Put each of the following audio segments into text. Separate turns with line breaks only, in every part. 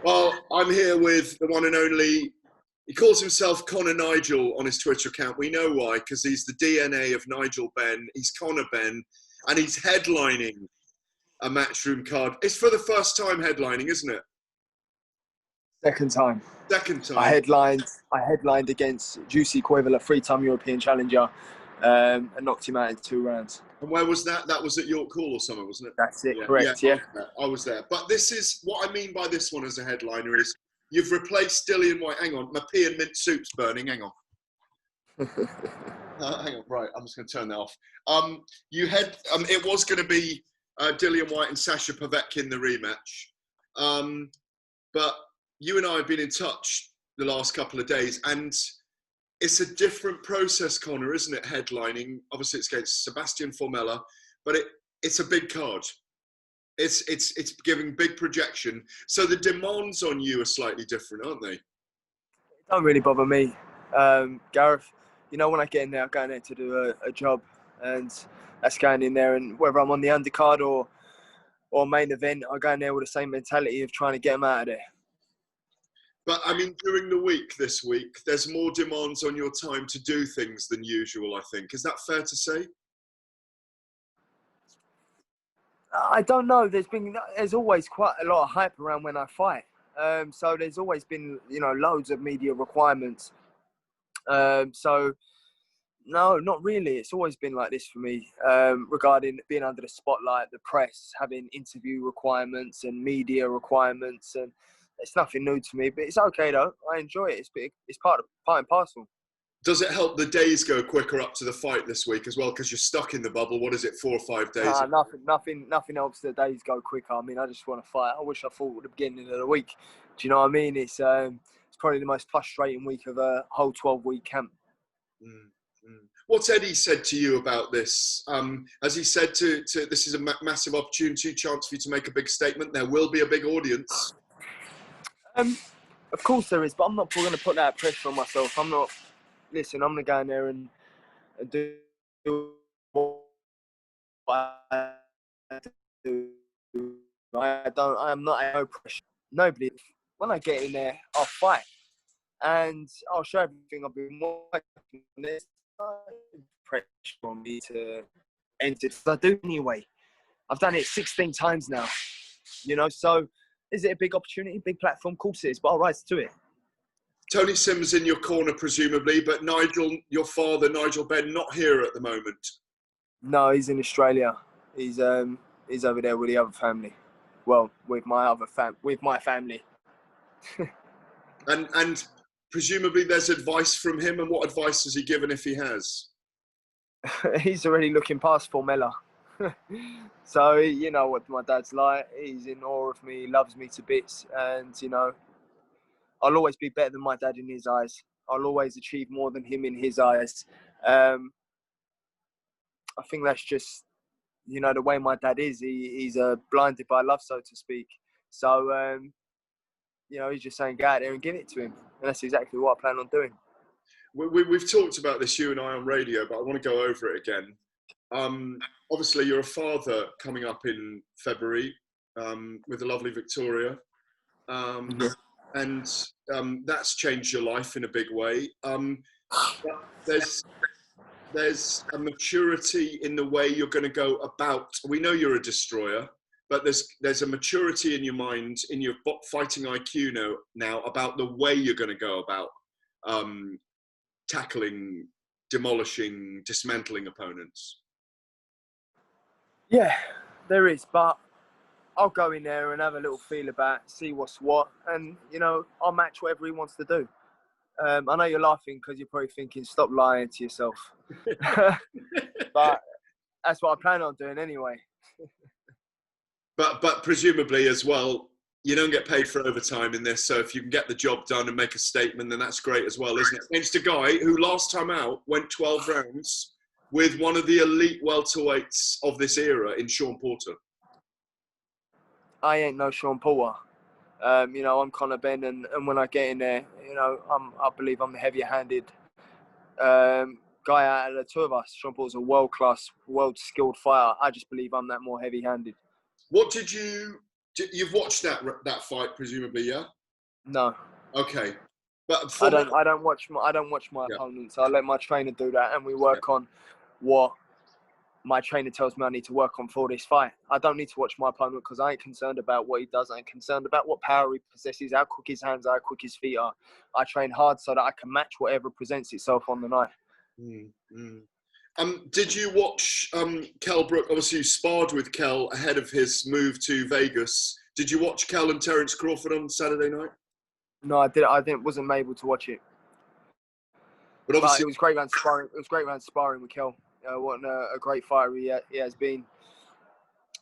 Well, I'm here with the one and only. He calls himself Conor Nigel on his Twitter account. We know why, because he's the DNA of Nigel Benn. He's Conor Benn, and he's headlining a Matchroom card. It's for the first time headlining, isn't it?
Second time.
Second time.
I headlined against Juicy Cuevila, three-time European challenger, and knocked him out in 2 rounds.
And where was that? That was at York Hall or something, wasn't it?
That's it, correct, yeah.
I was there. But this is, what I mean by this one as a headliner is, you've replaced Dillian White. Hang on, my pea and mint soup's burning, hang on. Hang on, right, I'm just going to turn that off. It was going to be Dillian White and Sasha Povetkin in the rematch. But you and I have been in touch the last couple of days, and it's a different process, Conor, isn't it, headlining? Obviously, it's against Sebastian Formella, but it's a big card. It's giving big projection. So the demands on you are slightly different, aren't they?
It don't really bother me, Gareth. You know, when I get in there, I go in there to do a job, and that's going in there. And whether I'm on the undercard or main event, I go in there with the same mentality of trying to get them out of there.
But, I mean, during the week this week, there's more demands on your time to do things than usual, I think. Is that fair to say?
I don't know. There's always quite a lot of hype around when I fight. So there's always been, loads of media requirements. So, no, not really. It's always been like this for me, regarding being under the spotlight, the press, having interview requirements and media requirements, and it's nothing new to me, but it's okay though. I enjoy it. It's part and parcel.
Does it help the days go quicker up to the fight this week as well? Because you're stuck in the bubble. What is it, 4 or 5 days?
Nothing helps the days go quicker. I mean, I just want to fight. I wish I fought at the beginning of the week. Do you know what I mean? It's probably the most frustrating week of a whole 12-week camp.
What's Eddie said to you about this? Has he said to this is a massive opportunity, chance for you to make a big statement? There will be a big audience.
Of course there is, but I'm not going to put that pressure on myself. I'm not. Listen, I'm going to go in there and do what I do. I'm not no pressure. Nobody. When I get in there, I'll fight. And I'll show everything I've been working on. There's no pressure on me to enter. I do anyway. I've done it 16 times now. So is it a big opportunity, big platform? Of course it is, but I'll rise to it.
Tony Sims in your corner, presumably, but Nigel, your father, Nigel Benn, not here at the moment.
No, he's in Australia. He's over there with the other family. Well, with my family.
And presumably there's advice from him, and what advice has he given if he has?
He's already looking past Formella. So, you know what my dad's like. He's in awe of me, he loves me to bits, and, I'll always be better than my dad in his eyes. I'll always achieve more than him in his eyes. I think that's just, the way my dad is. He's blinded by love, so to speak. So, he's just saying, go out there and give it to him. And that's exactly what I plan on doing.
We've talked about this, you and I, on radio, but I want to go over it again. Obviously, you're a father coming up in February with the lovely Victoria. And that's changed your life in a big way. There's a maturity in the way you're going to go about. We know you're a destroyer, but there's a maturity in your mind, in your fighting IQ now about the way you're going to go about tackling, demolishing, dismantling opponents.
Yeah, there is, but I'll go in there and have a little feel about, see what's what, and, I'll match whatever he wants to do. I know you're laughing because you're probably thinking, stop lying to yourself. But that's what I plan on doing anyway.
But presumably as well, you don't get paid for overtime in this, so if you can get the job done and make a statement, then that's great as well, isn't it? Against a guy who last time out went 12 rounds with one of the elite welterweights of this era in Sean Porter.
I ain't no Sean Porter. I'm Conor Benn, and when I get in there, I believe I'm the heavier-handed guy out of the two of us. Sean Porter's a world-class, world-skilled fighter. I just believe I'm that more heavy-handed.
What did you You've watched that fight, presumably, yeah?
No,
Okay, but
I
from
don't. I don't watch my
yeah,
opponents. I let my trainer do that, and we work on what my trainer tells me I need to work on for this fight. I don't need to watch my opponent because I ain't concerned about what he does. I ain't concerned about what power he possesses, how quick his hands are, how quick his feet are. I train hard so that I can match whatever presents itself on the night.
mm, mm. Did you watch Kell Brook? Obviously, you sparred with Kell ahead of his move to Vegas. Did you watch Kell and Terence Crawford on Saturday night?
No, I did. I didn't. Wasn't able to watch it,
But
but
obviously,
it was great round sparring. It was great round sparring with Kel. What a great fighter he has been,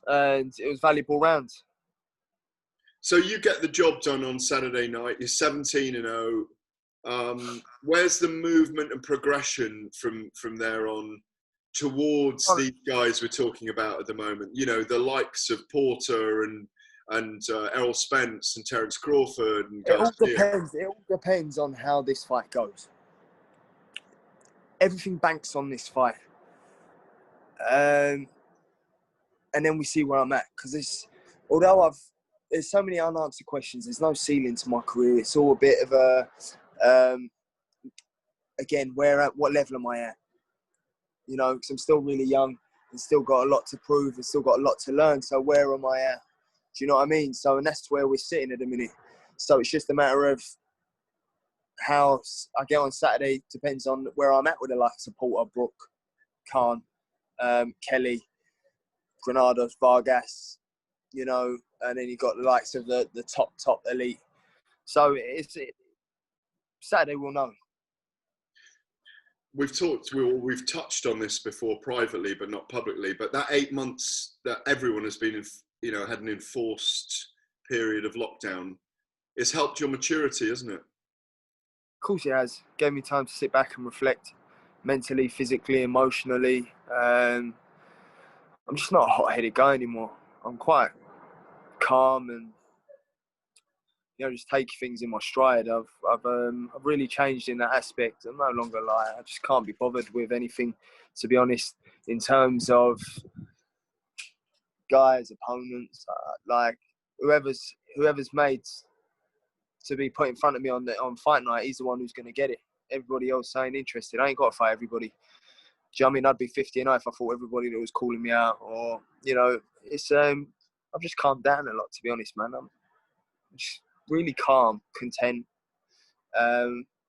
and it was valuable rounds.
so you get the job done on Saturday night. You're 17-0. Where's the movement and progression from there on towards these guys we're talking about at the moment? You know, the likes of Porter and Errol Spence and Terence Crawford and
It all
Garcia.
depends. It all depends on how this fight goes. Everything banks on this fight, and then we see where I'm at. Because although there's so many unanswered questions. There's no ceiling to my career. It's all a bit of a again, what level am I at? You know, because I'm still really young and still got a lot to prove and still got a lot to learn. So where am I at? Do you know what I mean? So, and that's where we're sitting at the minute. So it's just a matter of how I get on Saturday. Depends on where I'm at with the likes of Porter, Brook, Khan, Kelly, Granados, Vargas, you know, and then you got the likes of the top elite. So Saturday we'll know.
We've touched on this before privately, but not publicly. But that 8 months that everyone has been, had an enforced period of lockdown, it's helped your maturity, hasn't it?
Of course it has. Gave me time to sit back and reflect, mentally, physically, emotionally. I'm just not a hot-headed guy anymore. I'm quite calm and just take things in my stride. I've really changed in that aspect. I'm no longer I just can't be bothered with anything, to be honest, in terms of guys, opponents, like whoever's made to be put in front of me on fight night. He's the one who's going to get it. Everybody else ain't interested. I ain't got to fight everybody. Do you know what I mean? I'd be 50 and 0 if I fought everybody that was calling me out, or it's I've just calmed down a lot, to be honest, man. I'm just really calm, content.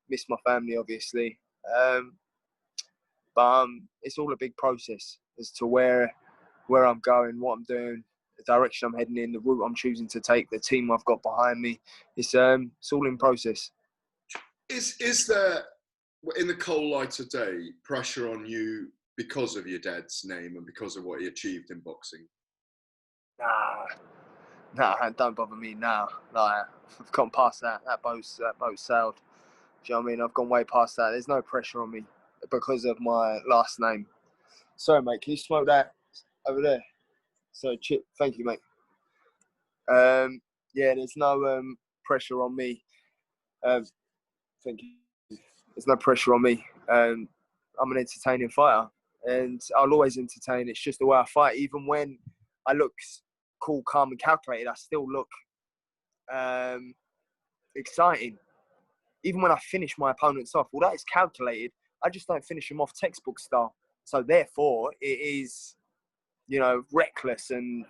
Miss my family, obviously. But it's all a big process as to where I'm going, what I'm doing, the direction I'm heading in, the route I'm choosing to take, the team I've got behind me. It's all in process.
Is there, in the cold light of day, pressure on you because of your dad's name and because of what he achieved in boxing?
Nah, don't bother me now. Like, I've gone past that. That boat's sailed. Do you know what I mean? I've gone way past that. There's no pressure on me because of my last name. Sorry, mate. Can you smoke that over there? So, Chip, thank you, mate. Yeah, there's no pressure on me. Thank you. There's no pressure on me. I'm an entertaining fighter, and I'll always entertain. It's just the way I fight. Even when I look cool, calm, and calculated, I still look exciting. Even when I finish my opponents off, although it's calculated, I just don't finish them off textbook style. So therefore, it is, reckless, and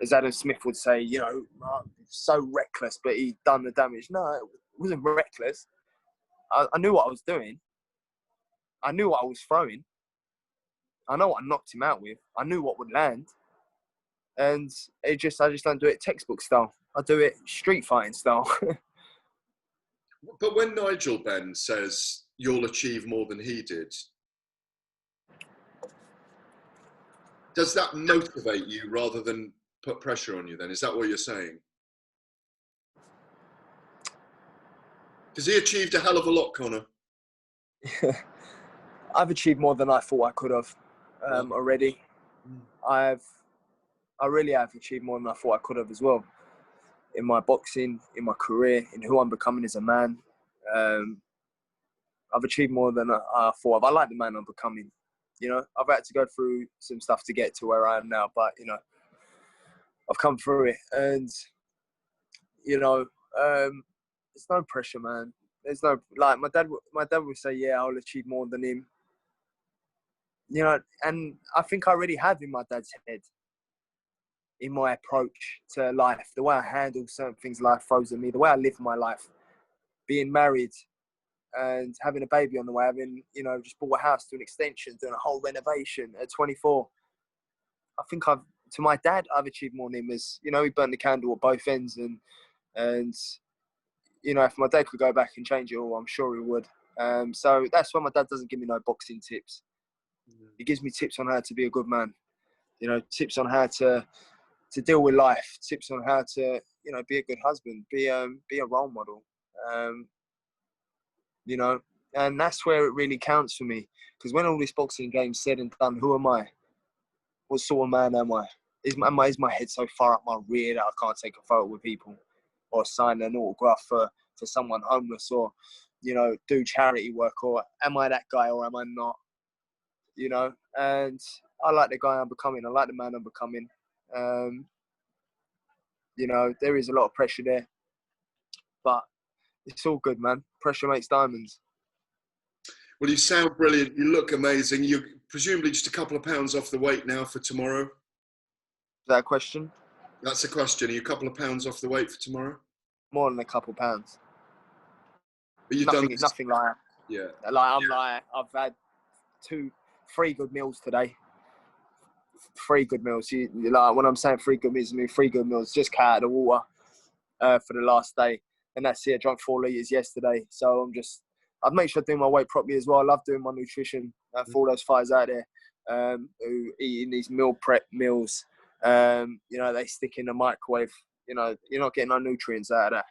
as Adam Smith would say, so reckless, but he done the damage. No, it wasn't reckless. I knew what I was doing. I knew what I was throwing. I know what I knocked him out with. I knew what would land. And I just don't do it textbook style. I do it street fighting style.
But when Nigel Benn says you'll achieve more than he did, does that motivate you rather than put pressure on you then? Is that what you're saying? Because he achieved a hell of a lot, Conor.
I've achieved more than I thought I could have already. I really have achieved more than I thought I could have as well. In my boxing, in my career, in who I'm becoming as a man. I've achieved more than I thought. I like the man I'm becoming. I've had to go through some stuff to get to where I am now, but I've come through it, and you know, there's no pressure, man. There's no, like, my dad would say, yeah, I'll achieve more than him. You know, and I think I already have in my dad's head, in my approach to life, the way I handle certain things life throws at me, the way I live my life, being married and having a baby on the way, having, you know, just bought a house, doing extensions, doing a whole renovation at 24. I think to my dad, I've achieved more than him. As you know, he burnt the candle at both ends, and you know, if my dad could go back and change it all, I'm sure he would. So that's why my dad doesn't give me no boxing tips. He gives me tips on how to be a good man. You know, tips on how to deal with life. Tips on how to, you know, be a good husband, be a role model. You know, and that's where it really counts for me. Because when all this boxing game's said and done, who am I? What sort of man am I? Is my head so far up my rear that I can't take a photo with people or sign an autograph for someone homeless, or, you know, do charity work? Or am I that guy or am I not? You know, and I like the guy I'm becoming. I like the man I'm becoming. You know, there is a lot of pressure there, but it's all good, man. Pressure makes diamonds.
Well, you sound brilliant. You look amazing. You're presumably just a couple of pounds off the weight now for tomorrow.
Is that a question?
That's a question. Are you a couple of pounds off the weight for tomorrow?
More than a couple pounds.
But you've
nothing,
done this.
nothing like that.
Yeah.
Like I've had 3 good meals today. 3 good meals. Like, when I'm saying 3 good meals, I mean 3 good meals. Just cut out the water for the last day, and that's it. I drank 4 litres yesterday, so I'd make sure I do my weight properly as well. I love doing my nutrition for all those fighters out there who eating these meal prep meals. You know, they stick in the microwave. You know, you're not getting no nutrients out of that.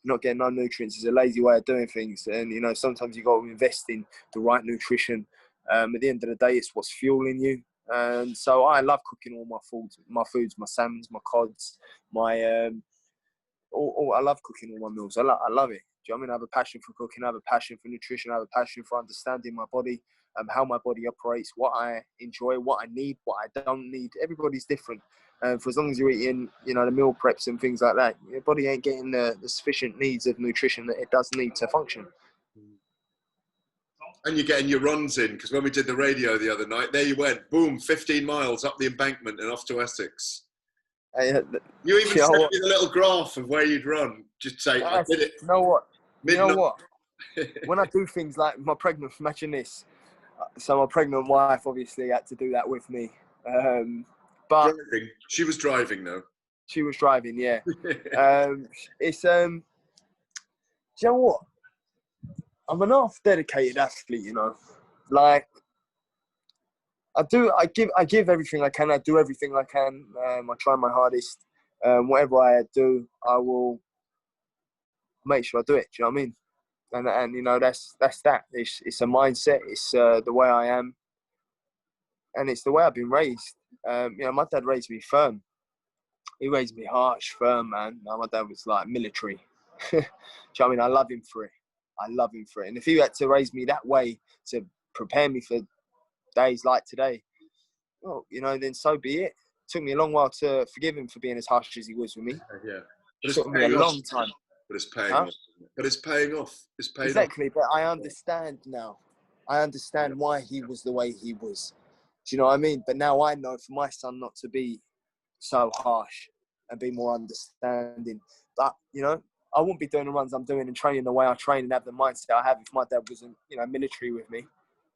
You're not getting no nutrients. It's a lazy way of doing things, and you know, sometimes you got to invest in the right nutrition. At the end of the day, it's what's fueling you. And so I love cooking all my foods, my salmons, my cods, my I love cooking all my meals. I love it. Do you know what I mean? I have a passion for cooking. I have a passion for nutrition. I have a passion for understanding my body, how my body operates, what I enjoy, what I need, what I don't need. Everybody's different. For as long as you're eating, you know, the meal preps and things like that, your body ain't getting the sufficient needs of nutrition that it does need to function.
And you're getting your runs in, because when we did the radio the other night, there you went, boom, 15 miles up the embankment and off to Essex. You even sent me the little graph of where you'd run. Just say, I did it.
You know what?
Midnight.
You know what? When I do things like my pregnant, imagine this. So my pregnant wife obviously had to do that with me. But
driving. She was driving though.
She was driving, yeah. It's you know what? I'm an half dedicated athlete, you know. Like I give everything I can. I do everything I can. I try my hardest. Whatever I do, I will make sure I do it. Do you know what I mean? And you know, that's that. It's a mindset. It's the way I am, and it's the way I've been raised. You know, my dad raised me firm. He raised me harsh, firm, man. My dad was like military. Do you know what I mean? I love him for it. I love him for it. And if he had to raise me that way to prepare me for days like today, well, you know, then so be it. It took me a long while to forgive him for being as harsh as he was with me.
Yeah.
It took me a long time.
But it's paying off. But it's paying off. It's paying
exactly, off. But I understand now. I understand why he was the way he was. Do you know what I mean? But now I know for my son not to be so harsh and be more understanding. But, you know, I wouldn't be doing the runs I'm doing and training the way I train and have the mindset I have if my dad wasn't, you know, military with me.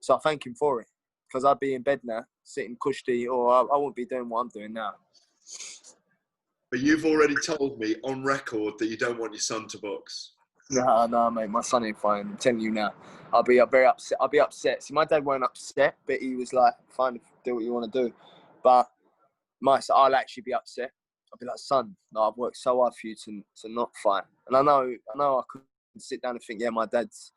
So I thank him for it, because I'd be in bed now, sitting kushti, or I wouldn't be doing what I'm doing now.
But you've already told me on record that you don't want your son to box.
No, mate, my son ain't fine. I'm telling you now. I'll be very upset. I'll be upset. See, my dad weren't upset, but he was like, fine, do what you want to do. But I'll actually be upset. I'll be like, son, no, I've worked so hard for you to not fight. And I know I could sit down and think, yeah, my dad's,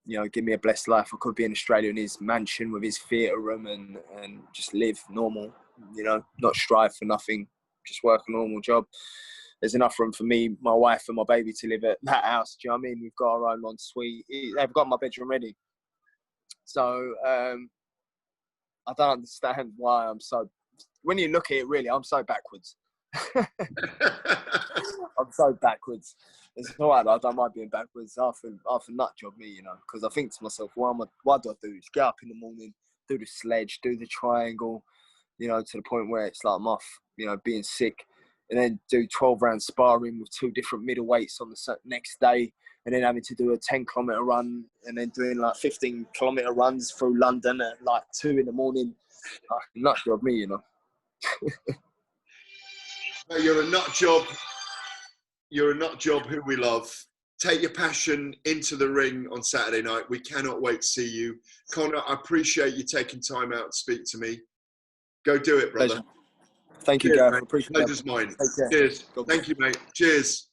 you know, give me a blessed life. I could be in Australia in his mansion with his theatre room and just live normal, you know, not strive for nothing, just work a normal job. There's enough room for me, my wife and my baby to live at that house. Do you know what I mean? We've got our own ensuite. They've got my bedroom ready. So I don't understand why I'm so... When you look at it, really, I'm so backwards. I'm so backwards. It's all right, I don't mind being backwards. Half a nut job me, you know, because I think to myself, why do I do this? Get up in the morning, do the sledge, do the triangle, you know, to the point where it's like I'm off, you know, being sick, and then do 12-round sparring with 2 different middleweights on the next day, and then having to do a 10-kilometre run, and then doing like 15-kilometre runs through London at like 2 in the morning. Nut job me, you know.
You're a nut job. You're a nut job who we love. Take your passion into the ring on Saturday night. We cannot wait to see you. Conor, I appreciate you taking time out to speak to me. Go do it, brother.
Pleasure. Thank you,
Cheers,
Gareth.
mate.
Appreciate it.
Pleasure's mine.
Take care.
Cheers.
God
Thank you, mate. Cheers.